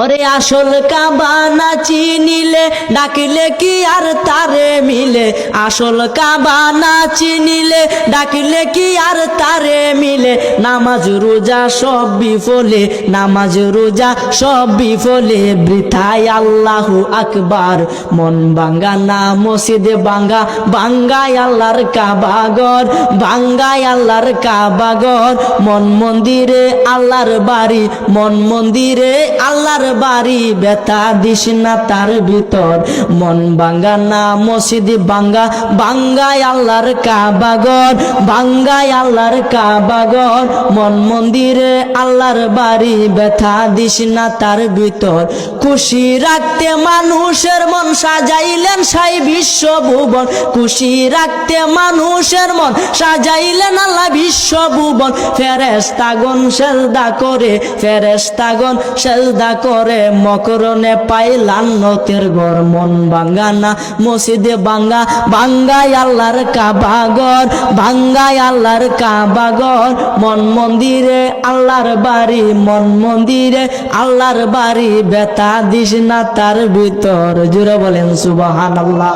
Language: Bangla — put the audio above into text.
ওরে আসল কাবা না চিনিলে ডাকিলে কি আর তারে মিলে, আসল কাবা না চিনিলে ডাকিলে কি আর তারে মিলে। নামাজ রোজা সব বিফলে, নামাজ রোজা সব বিফলে, বৃথায় আল্লাহু আকবার। মন ভাঙ্গা না মসজিদে ভাঙ্গা, ভাঙ্গায় আল্লাহর কাবাগর, ভাঙ্গায় আল্লাহর কাবাগর। মন মন্দিরে আল্লাহর বাড়ি, মন মন্দিরে আল্লাহর বাড়ি, ব্যথা দিস না তার ভিতর। মন ভাঙ্গা না মসজিদ ভাঙ্গা, ভাঙ্গায় আল্লাহর কাবাগর, ভাঙ্গায় আল্লাহর কাবাগর। মন মন্দিরে আল্লাহর বাড়ি, ব্যথা দিস না তার ভিতর। খুশি রাখতে মানুষের মন সাজাইলেন সাই বিশ্বভুবন, খুশি রাখতে মানুষের মন সাজাইলেন আল্লাহ বিশ্বভুবন। ফেরেশতাগণ সেজদা করে, ফেরেশতাগণ সেজদা করে, মকরণে পায় লান্নতের ঘর। মন ভাঙ্গা না মসজিদে ভাঙ্গা, ভাঙ্গায় আল্লাহর কাবাগর, ভাঙ্গায় আল্লাহর কাবাগর। মন মন্দিরে আল্লাহর বাড়ি, মন মন্দিরে আল্লাহর বাড়ি, ব্যথা দিস না তার ভিতর। জোরে বলেন সুবহানাল্লাহ।